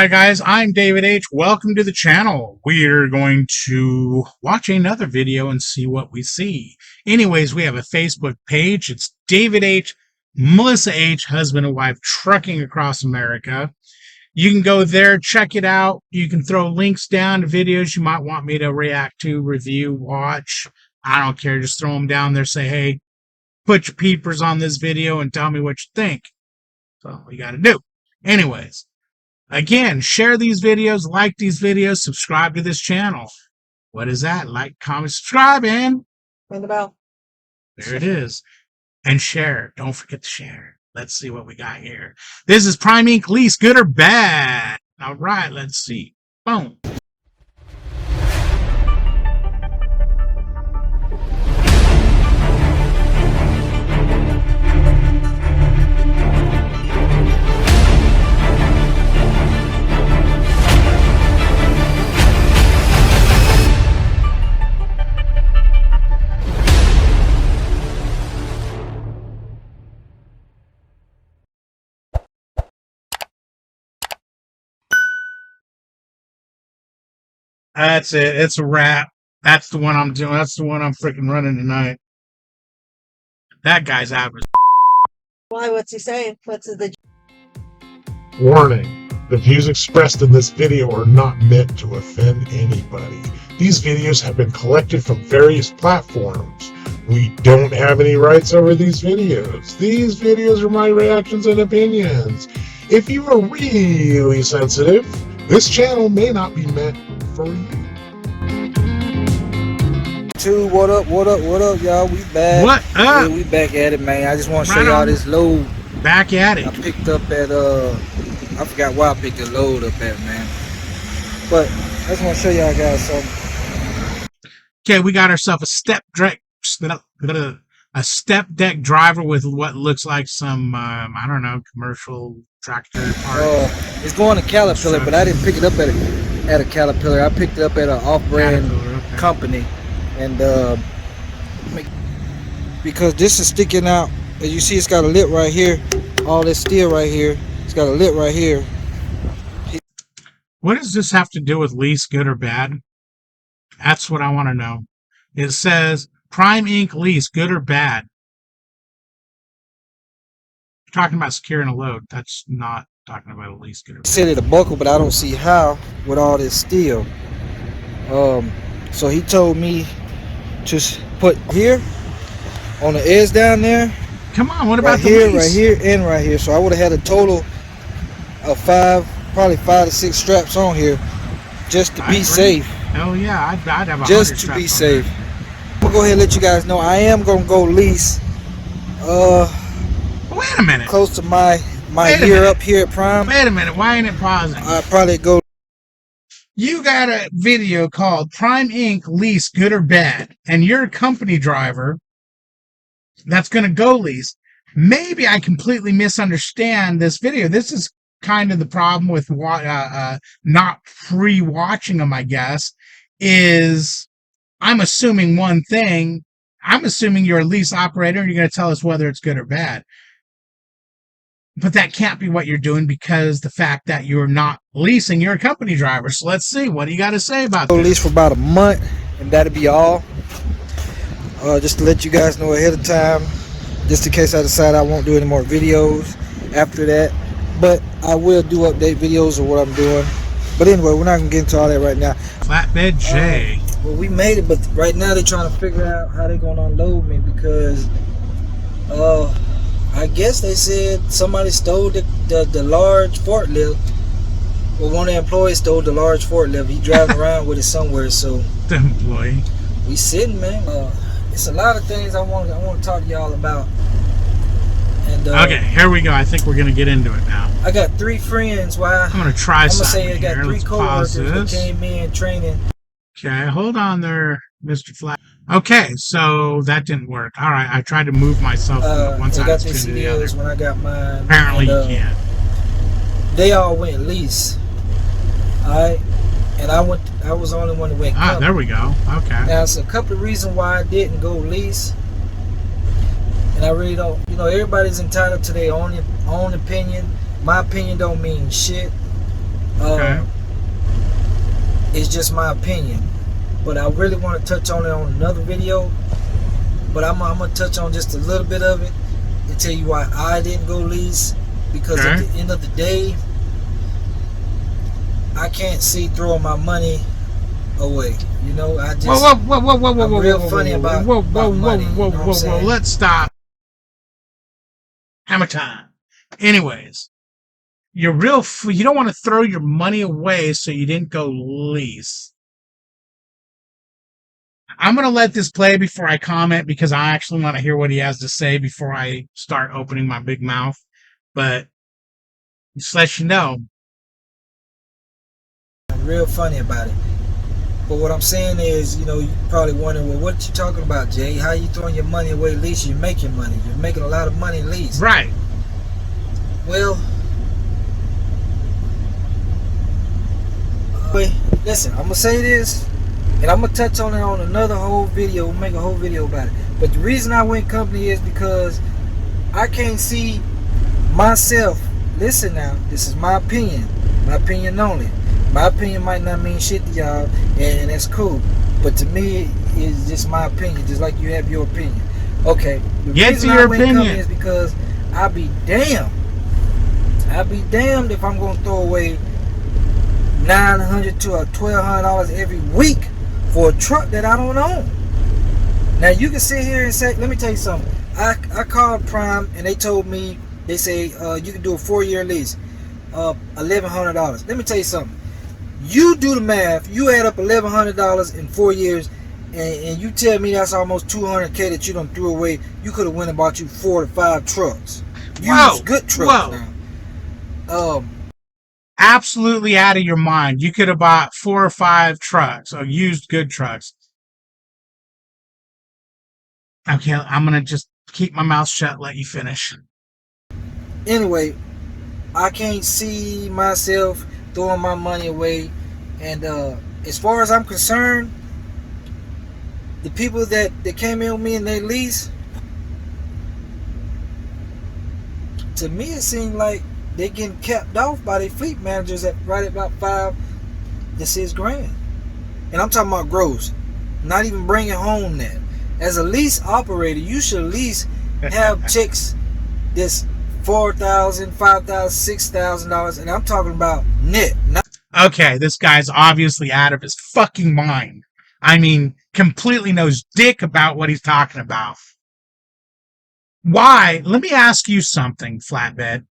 Alright guys, I'm David H. Welcome to the channel. We're going to watch another video and see what we see. Anyways, we have a Facebook page. It's David H. Melissa H. Husband and wife trucking across America. You can go there, check it out. You can throw links down to videos you might want me to react to, review, watch. I don't care. Just throw them down there. Say, hey, put your peepers on this video and tell me what you think. That's all you got to do. Anyways. Again, share these videos, like these videos, subscribe to this channel. What is that? Like, comment, subscribe, and ring the bell. There it is. And share. Don't forget to share. Let's see what we got here. This is Prime Inc. Lease, good or bad? All right, let's see. Boom. That's it. It's a wrap. That's the one I'm doing. That's the one I'm freaking running tonight. That guy's out of his... Why? What's he saying? What's the... Warning. The views expressed in this video are not meant to offend anybody. These videos have been collected from various platforms. We don't have any rights over these videos. These videos are my reactions and opinions. If you are really sensitive, this channel may not be meant for you. What up, y'all? We back. What up? Yeah, we back at it, man. I just want to show y'all this load. Back at it. I picked up at, I forgot why I picked the load up at, man. But I just want to show y'all guys something. Okay, we got ourselves a step deck driver with what looks like some, I don't know, commercial tractor part. It's going to Caterpillar, but I didn't pick it up at a Caterpillar. I picked it up at an off-brand company, and because this is sticking out. As you see, it's got a lip right here. All this steel right here. It's got a lip right here. What does this have to do with lease, good or bad? That's what I want to know. It says Prime Inc. Lease, good or bad? Talking about securing a load. That's not talking about a lease, good or bad. He said it a buckle, but I don't see how with all this steel. So he told me to put here on the edge down there. Come on, what about right here, the lease? right here, and right here. So I would have had a total of probably 5 to 6 straps on here, just to be safe. Hell yeah, I'd have 100 just to be safe. I'm gonna go ahead and let you guys know I am gonna go lease. Wait a minute. Close to my year up here at Prime. Wait a minute. Why ain't it pausing? I'll probably go. You got a video called Prime Inc. Lease, good or bad, and you're a company driver that's going to go lease. Maybe I completely misunderstand this video. This is kind of the problem with not pre-watching them, I guess, is I'm assuming one thing. I'm assuming you're a lease operator and you're going to tell us whether it's good or bad. But that can't be what you're doing, because the fact that you're not leasing, you're a company driver. So let's see. What do you got to say about this? Lease for about a month, and that'll be all. Just to let you guys know ahead of time, just in case I decide I won't do any more videos after that. But I will do update videos of what I'm doing. But anyway, we're not going to get into all that right now. Flatbed J. Well, we made it, but right now they're trying to figure out how they're going to unload me, because I guess they said somebody stole the large forklift. Well, one of the employees stole the large forklift. He driving around with it somewhere. So The employee. we sitting, man. It's a lot of things I want to talk to y'all about. And Okay, here we go. I think we're gonna get into it now. I got 3 friends. Why? I'm gonna try something. I'm gonna say I got 3 coworkers that came in training. Okay, hold on there, Mr. Flat. Okay, so that didn't work. All right, I tried to move myself from one side to the other. When I got mine. Apparently, you can't. They all went lease. Alright, and I was the only one that went company. There we go. Okay. Now, there's a couple of reasons why I didn't go lease. And I really don't, everybody's entitled to their own opinion. My opinion don't mean shit. Okay. It's just my opinion. But I really want to touch on it on another video. But I'm going to touch on just a little bit of it and tell you why I didn't go lease. Because at the end of the day, I can't see throwing my money away. You know, I just I'm real funny about money. Whoa. Let's stop. Hammer time. Anyways, you don't want to throw your money away, so you didn't go lease. I'm going to let this play before I comment because I actually want to hear what he has to say before I start opening my big mouth. But just let you know. I'm real funny about it. But what I'm saying is, you know, you probably wondering, well, what you talking about, Jay? How you throwing your money away lease? You're making money. You're making a lot of money lease. Right. Well, listen, I'm going to say this, and I'm going to touch on it on another whole video. We'll make a whole video about it. But the reason I went company is because I can't see myself. Listen now, this is my opinion only. My opinion might not mean shit to y'all, and that's cool. But to me, it's just my opinion, just like you have your opinion. Okay, the reason I went company is because I'll be damned if I'm going to throw away $900 to $1,200 every week for a truck that I don't own. Now you can sit here and say, let me tell you something. I called Prime and they told me, they say you can do a 4-year lease, $1,100. Let me tell you something. You do the math. You add up $1,100 in 4 years, and you tell me that's almost $200K that you done threw away. You could have went and bought you 4 to 5 trucks. Used good trucks now. Absolutely out of your mind. You could have bought 4 or 5 trucks or used good trucks. Okay, I'm gonna just keep my mouth shut. Let you finish. Anyway, I can't see myself throwing my money away, and as far as I'm concerned, the people that came in with me and they lease, to me it seemed like they getting capped off by their fleet managers at right about $5 to $6 grand, and I'm talking about gross, not even bringing home that. As a lease operator, you should at least have checks this $4,000, $5,000, $6,000, and I'm talking about net. Okay, this guy's obviously out of his fucking mind. I mean, completely knows dick about what he's talking about. Why? Let me ask you something, Flatbed.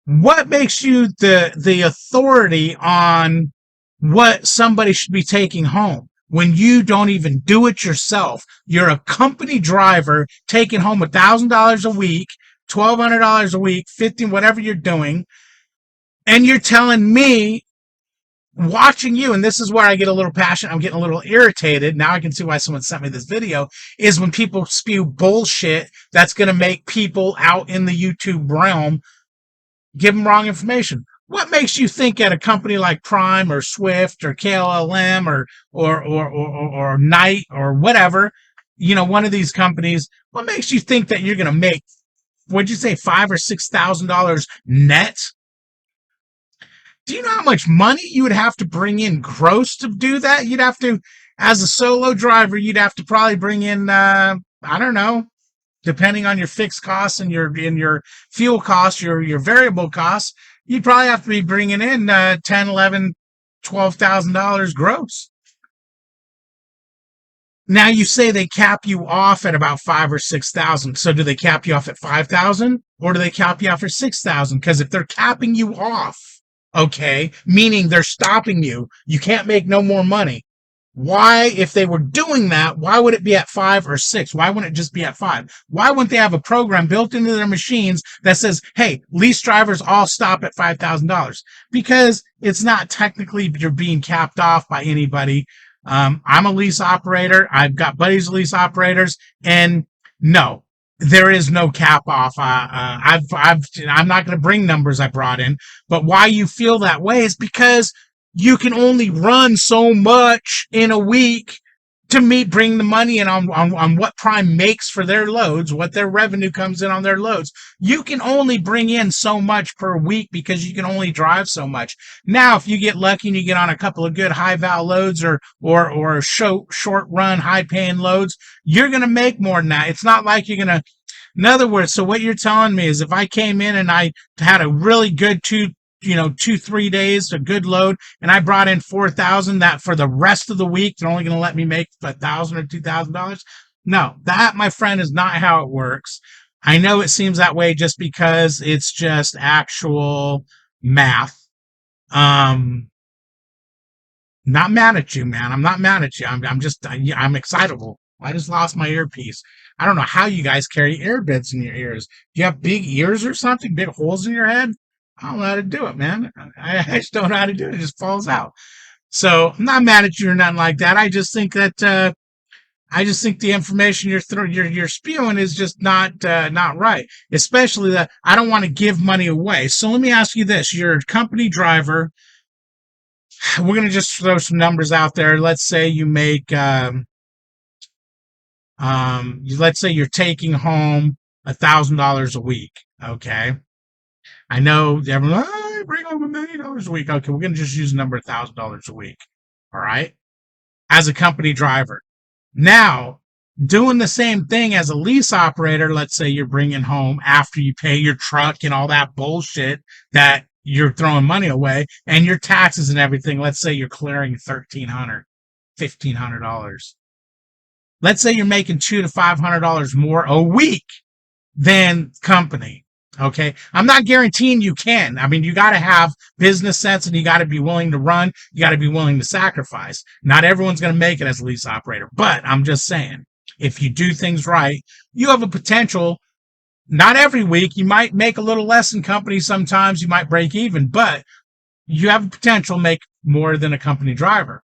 What makes you the authority on what somebody should be taking home when you don't even do it yourself? You're a company driver taking home $1,000 a week, $1,200 a week, $15, whatever you're doing, and you're telling me, watching you, and this is where I get a little passionate, I'm getting a little irritated, now I can see why someone sent me this video, is when people spew bullshit that's going to make people out in the YouTube realm give them wrong information. What makes you think at a company like Prime or Swift or KLLM or Knight or whatever, you know, one of these companies, what makes you think that you're going to make, what'd you say, $5,000 or $6,000 net? Do you know how much money you would have to bring in gross to do that? You'd have to, as a solo driver, you'd have to probably bring in, I don't know, depending on your fixed costs and your fuel costs, your variable costs, you'd probably have to be bringing in $10,000, $11,000, $12,000 gross. Now you say they cap you off at about 5,000 or 6,000. So do they cap you off at 5,000 or do they cap you off at 6,000? Because if they're capping you off, okay, meaning they're stopping you, you can't make no more money. Why, if they were doing that, why would it be at 5 or 6? Why wouldn't it just be at 5? Why wouldn't they have a program built into their machines that says, hey, lease drivers all stop at $5,000? Because it's not technically you're being capped off by anybody. I'm a lease operator. I've got buddies lease operators, and no, there is no cap off. I'm not going to bring numbers I brought in, but why you feel that way is because you can only run so much in a week to bring the money in on what Prime makes for their loads, what their revenue comes in on their loads. You can only bring in so much per week because you can only drive so much. Now, if you get lucky and you get on a couple of good high val loads or short run, high paying loads, you're going to make more than that. It's not like you're going to, in other words, so what you're telling me is if I came in and I had a really good 3 days, a good load, and I brought in 4,000, that for the rest of the week, they're only going to let me make $1,000 or $2,000. No, that, my friend, is not how it works. I know it seems that way just because it's just actual math. Not mad at you, man. I'm not mad at you. I'm excitable. I just lost my earpiece. I don't know how you guys carry earbuds in your ears. Do you have big ears or something? Big holes in your head? I don't know how to do it, man. I just don't know how to do it. It just falls out. So I'm not mad at you or nothing like that. I just think that I just think the information you're spewing is just not right. Especially that I don't want to give money away. So let me ask you this: you're a company driver. We're gonna just throw some numbers out there. Let's say you make let's say you're taking home $1,000 a week. Okay. I know everyone, I bring home $1 million a week. Okay, we're going to just use the number $1,000 a week. All right. As a company driver. Now, doing the same thing as a lease operator, let's say you're bringing home after you pay your truck and all that bullshit that you're throwing money away and your taxes and everything. Let's say you're clearing $1,300, $1,500. Let's say you're making $200 to $500 more a week than company. Okay. I'm not guaranteeing you can. I mean, you got to have business sense and you got to be willing to run. You got to be willing to sacrifice. Not everyone's going to make it as a lease operator, but I'm just saying, if you do things right, you have a potential. Not every week. You might make a little less in company. Sometimes you might break even, but you have a potential to make more than a company driver.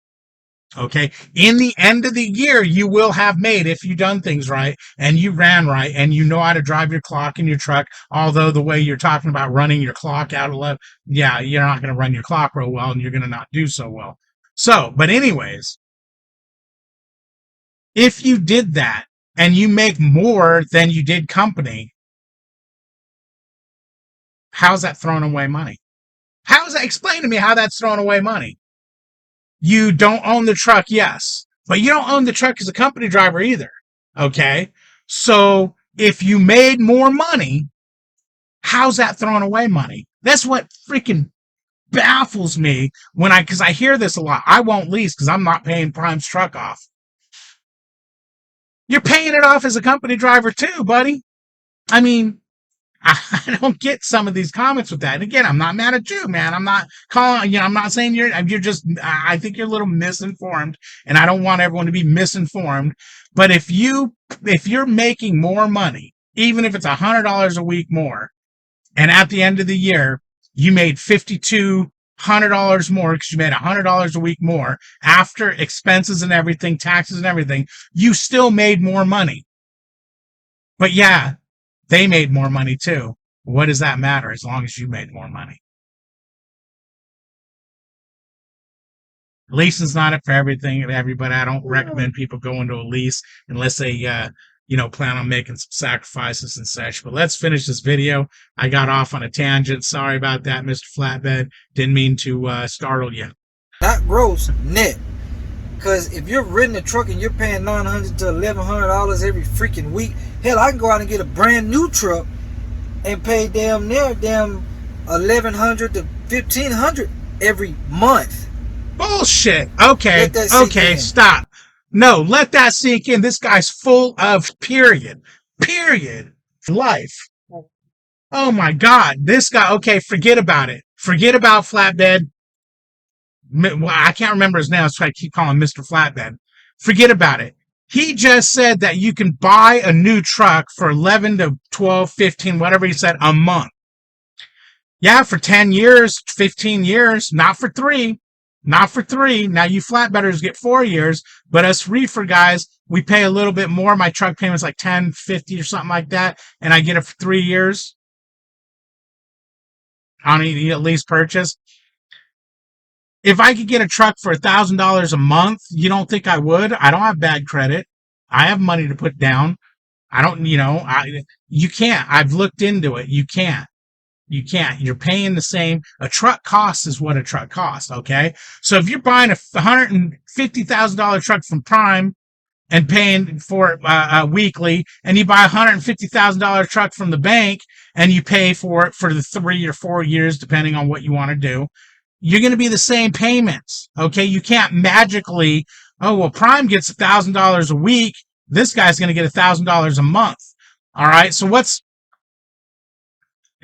Okay. In the end of the year, you will have made, if you done things right and you ran right and you know how to drive your clock in your truck. Although the way you're talking about running your clock out of left, yeah, you're not going to run your clock real well and you're going to not do so well. So, but anyways, if you did that and you make more than you did company, how's that throwing away money? How's that? Explain to me how that's throwing away money. You don't own the truck, yes, but you don't own the truck as a company driver either. Okay. So if you made more money, how's that throwing away money? That's what freaking baffles me because I hear this a lot. I won't lease because I'm not paying Prime's truck off. You're paying it off as a company driver too, buddy. I mean, I don't get some of these comments with that. And again, I'm not mad at you, man. I'm not calling, I'm not saying you're just, I think you're a little misinformed and I don't want everyone to be misinformed. But if you're making more money, even if it's $100 a week more, and at the end of the year, you made $5,200 more because you made $100 a week more after expenses and everything, taxes and everything, you still made more money. But yeah, they made more money too. What does that matter as long as you made more money? Leasing's not it for everybody. I don't recommend people go into a lease unless they, plan on making some sacrifices and such. But let's finish this video. I got off on a tangent. Sorry about that, Mr. Flatbed. Didn't mean to startle you. Not gross, net. Because if you're renting a truck and you're paying $900 to $1,100 every freaking week, hell, I can go out and get a brand new truck and pay damn $1,100 to $1,500 every month. Bullshit. Okay, stop. No, let that sink in. This guy's full of period life. Oh my God, this guy. Okay, forget about it. Forget about Flatbed. I can't remember his name, so I keep calling him Mr. Flatbed. Forget about it. He just said that you can buy a new truck for 11 to 12, 15, whatever he said, a month. Yeah, for 10 years, 15 years, not for 3. Not for 3. Now you flatbedders get 4 years, but us reefer guys, we pay a little bit more. My truck payment's like $10.50 or something like that, and I get it for 3 years on a lease purchase. If I could get a truck for $1,000 a month, you don't think I would? I don't have bad credit. I have money to put down. I don't, you can't. I've looked into it. You can't. You can't. You're paying the same. A truck cost is what a truck costs, okay? So if you're buying a $150,000 truck from Prime and paying for it weekly, and you buy a $150,000 truck from the bank and you pay for it for the 3 or 4 years, depending on what you want to do, you're going to be the same payments, okay? You can't magically, oh, well, Prime gets $1,000 a week. This guy's going to get $1,000 a month. All right, so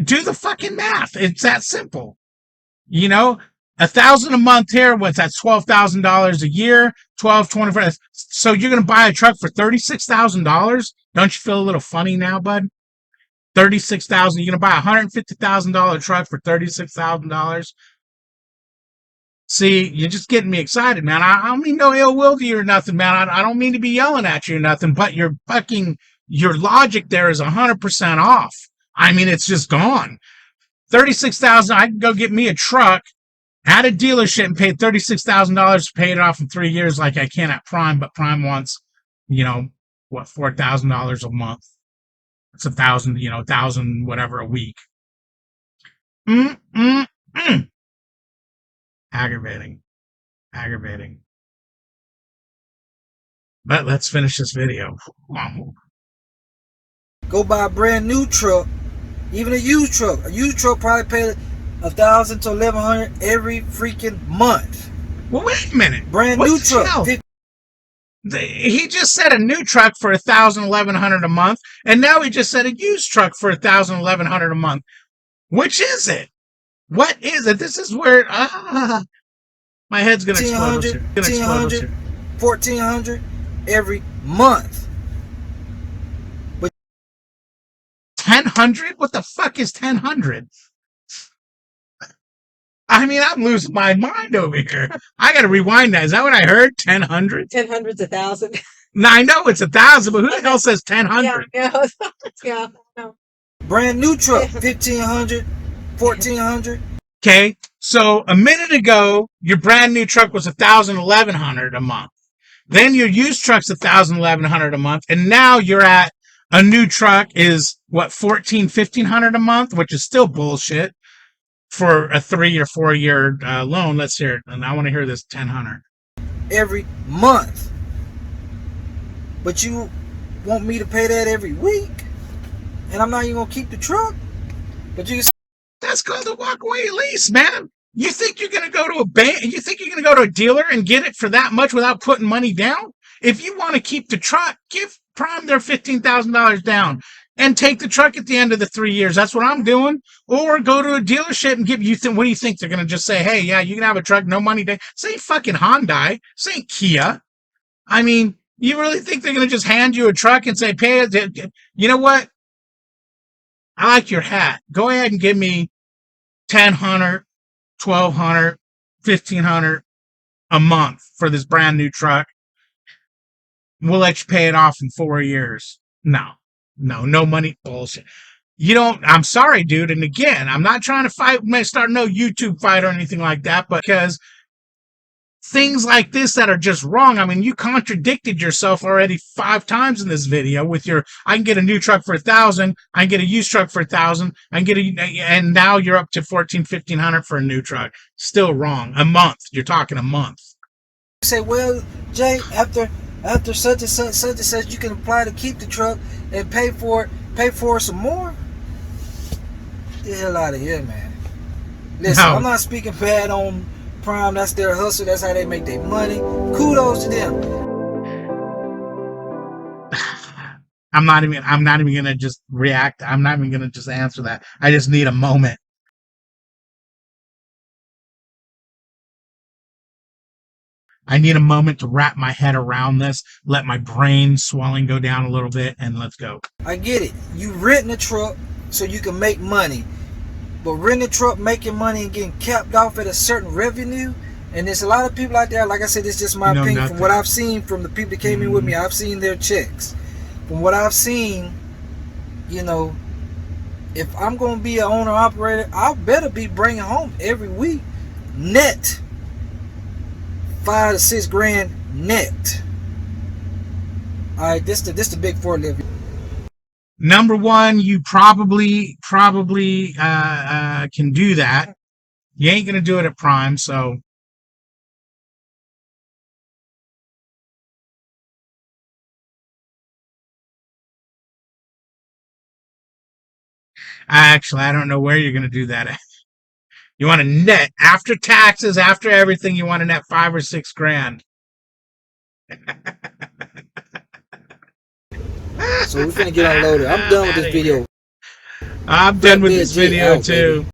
do the fucking math. It's that simple. $1,000 a month here. What's that? $12,000 a year. 24. So you're gonna buy a truck for $36,000. Don't you feel a little funny now, bud? 36,000. You're gonna buy a $150,000 truck for $36,000. See, you're just getting me excited, man. I don't mean no ill will to you or nothing, man. I don't mean to be yelling at you or nothing, but your logic there is 100% off. I mean, it's just gone. 36,000. I can go get me a truck at a dealership and pay $36,000 to pay it off in 3 years, like I can at Prime. But Prime wants, $4,000 a month. It's $1,000 whatever a week. Aggravating. But let's finish this video. Go buy a brand new truck, even a used truck. A used truck probably pay $1,000 to $1,100 every freaking month. Well, wait a minute. Brand What new the truck. hell? He just said a new truck for $1,000, $1,100 a month, and now he just said a used truck for $1,000, $1,100 a month. Which is it? What is it? This is where my head's gonna explode. $1,500, $1,400 every month. But $1,000? What the fuck is $1,000? I mean, I'm losing my mind over here. I gotta rewind that. Is that what I heard? $1,000? 1,000's 1,000. Now I know it's 1,000, but who the hell says $1,000? Yeah. No. brand new truck, $1,500, $1,400. Okay, so a minute ago, your brand new truck was $1,000, $1,100 a month. Then your used truck's $1,000, $1,100 a month, and now you're at a new truck is what, $1,400, $1,500 a month, which is still bullshit for a 3 or 4 year loan. Let's hear it, and I want to hear this. $1,000 every month. But you want me to pay that every week, and I'm not even gonna keep the truck. But you. That's called a walkaway lease, man. You think you're gonna go to a bank? You think you're gonna go to a dealer and get it for that much without putting money down? If you want to keep the truck, give Prime their $15,000 down and take the truck at the end of the 3 years. That's what I'm doing. Or go to a dealership and give you. What do you think they're gonna just say? Hey, yeah, you can have a truck, no money down. This ain't fucking Hyundai. This ain't Kia. I mean, you really think they're gonna just hand you a truck and say, pay it? You know what? I like your hat. Go ahead and give me $1,000, $1,200, $1,500 a month for this brand new truck. We'll let you pay it off in 4 years. No money. Bullshit. I'm sorry, dude. And again, I'm not trying to start no YouTube fight or anything like that, but because things like this that are just wrong. I mean, you contradicted yourself already 5 times in this video with I can get a new truck for $1,000. I can get a used truck for $1,000. And now you're up to $1,400, $1,500 for a new truck. Still wrong. A month. You're talking a month. You say, well, Jay, after such and such, you can apply to keep the truck and pay for it some more. Get the hell out of here, man. Listen, no. I'm not speaking bad on Prime. That's their hustle. That's how they make their money. Kudos to them. I'm not even gonna just react. I'm not even gonna just answer that. I just need a moment. I need a moment to wrap my head around this, let my brain swelling go down a little bit, and let's go. I get it. You renting a truck so you can make money. But renting a truck, making money, and getting capped off at a certain revenue, and there's a lot of people out there, like I said, it's just my opinion. Nothing. From what I've seen from the people that came in with me, I've seen their checks. From what I've seen, if I'm going to be an owner-operator, I better be bringing home every week net 5 to 6 grand net. All right, this the big forklift. Number one, you probably can do that. You ain't gonna do it at Prime, so actually I don't know where you're gonna do that at. You want to net after taxes, after everything. You want to net 5 or 6 grand. So we're finna get unloaded. I'm done with this video. I'm done with Flatbed this J video out, too. baby.